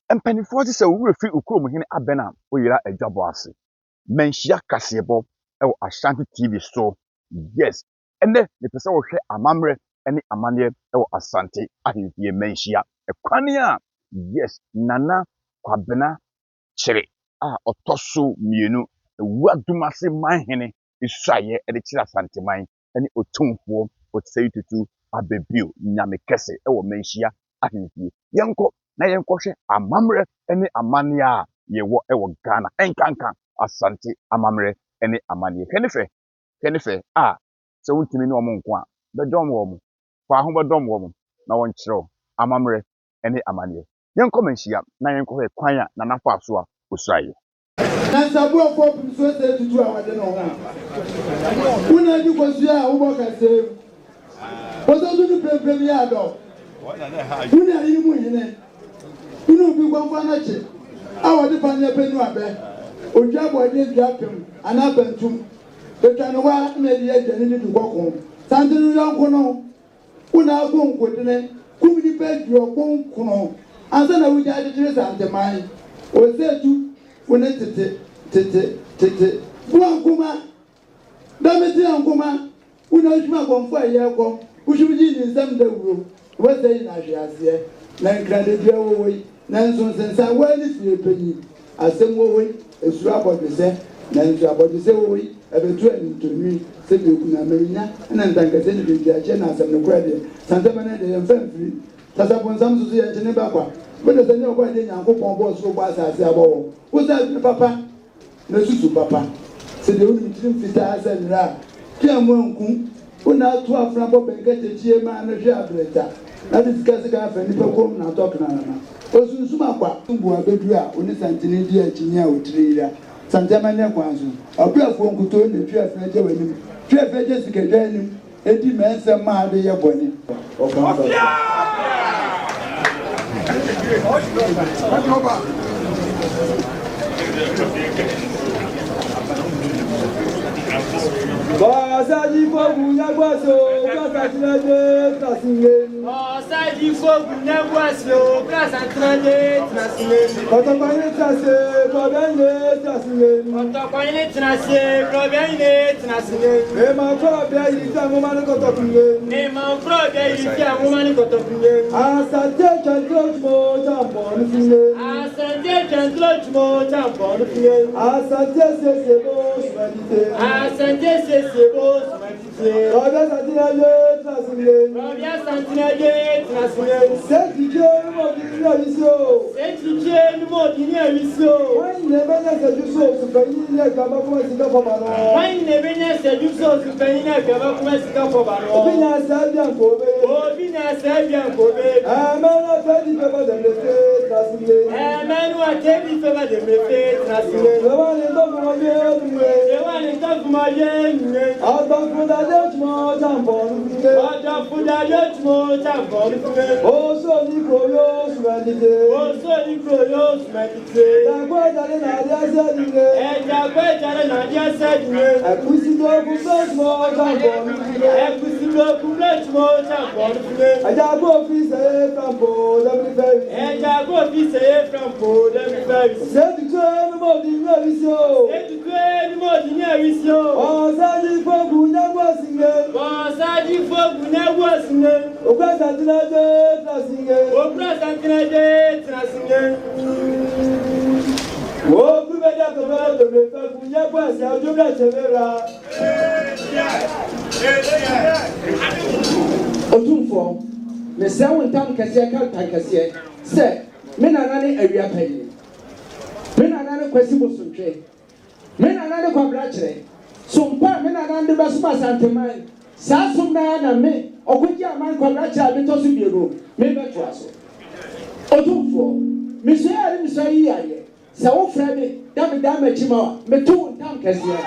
Mpanyinfoɔ te sɛ owurɛ fi ukurom hene abɛn a oyera adwabɔ ase. Manhyia kaseɛbɔ ɛwɔ Ashanti TV so. Yes, ɛnɛ mepɛ sɛ wɔhwɛ amammerɛ ɛne amanneɛ ɛwɔ Asante ahemfie manhyia. Ɛkwan a yes, Nana Kwabena Kyere a ɔtɔ so mmienu Ewura Dumase manhene esuayɛ ɛde kyerɛ Asanteman ɛne Otumfoɔ Otisɛyi Tutu abɛbio Nyame kɛse ɛwɔ manhyia ahemfie. Yɛnkɔ na yɛnkɔhwɛ amammerɛ ɛne amanneɛ a yɛwɔ ɛwɔ Ghana. Ɛnkanka Asante amammerɛ ɛne amanneɛ. Hwɛ ne fɛ a sɛ wontumi ne ɔmo nko a bɛdɔm wɔn. Fa ho bɛdɔm wɔn na wɔnkyerɛw amammerɛ ɛne amanneɛ. Yɛnkɔ manhyia na yɛnkɔhwɛ kwan a Nana fa so a osuayɛ. Nasabu for Suicide to do our dinner. When I do was here, who work at same. What I do to pay me out of? When I didn't win it. You know, we want one at it. Our dependent Penuabe, or Jabo didn't drop him, and up and two. The Canoa made the agent to walk home. Santan Yankono, when I go with it, could be paid your own cono. And then I would add it to the mind. Or said to when it tete Buankuma Dameti Ankuma, who knows my one for a year ago, who should be in some day room. What they in Asia, nine credit your way, nine sons and some well is your penny. As some way, a swap of the set, nine swap of the same way, ever training to me, said you could marina, and then thank us anything to Achenas and the credit, Santa Manetta and Fenfree, Tasapon Samsu and Genebaqua. But there's no way in Uncle Boss who was as a ball. Was that Papa? No susu Papa. Said the only thing fit as and ra. Kiamunkum, who now 12 from Bob and get a GM and a jabreta. That is Casaca and Nippon now talking on. Also, Sumaqua, Tumbu, Bedria, only Santini, dear Chinia, Trilla, Santa Mania Quansu. A prayer for Kuto and the Chef Major with him. Chef Jessica Denham, 80 men, some mad, they are bonny. Saji fogu nyagwaso, kasa tinaje, tasingen. Saji fogu nyagwaso, kasa tinaje, tasingen. Kotopanye tase, kobanye, tasingen. Kotopanye tase, kobanye, tasingen. Nema krobya yita ngomani kotopingen. Nema krobya yita ngomani kotopingen. Asante chantlojmo, champon fingen. Asante chantlojmo, champon fingen. Asante sesebo, shmadite. Asante sesebo, shmadite. Robia santinaje, tasingen. Robia santinaje, tasingen. Setije modini avisio. Setije modini avisio. Wani nebenya sejuso, supayine kama kuma sika fomano. Wani nebenya sejuso, supayine kama kuma sika fomano. Obina sabian kobe. Obina sabian kobe. Amanu atedi feba demlefe, tasingen. Amanu atedi feba demlefe, tasingen. Lewani ndofumaye nwe. Lewani ndofumaye nwe. Adafudaje chmo champon nwe. Adafudaje chmo champon nwe. Oso ni kroyo sumedite. Oso ni kroyo sumedite. Dagwe jare na dia sedine. Dagwe jare na dia sedine. Ekusido kumbe chmo champon nwe. Ekusido kumbe chmo champon nwe. Ajago office frampo demi ferry. Ajago office frampo demi ferry. Sedikwe ni mo di nyawisio. Sedikwe ni mo di nyawisio. Osaji fogu nyagwasinge. Osaji fogu nyagwasinge. Okwa santinaje trasinge. Okwa santinaje trasinge. Wo kubeja kobara demi ferry nyagwasi ajobra chevera. Otumfo me se wontam kese ka tan kese se me nanane awia payi me nanane kwasi bosuntwe me nanane kwabra kire so mpa me nanane be so Asanteman sa so na me okoji aman kwabra kire abi to so biero me beto aso Otumfo me se ari me so yi aye se wo fra me da me chima me to wontam kese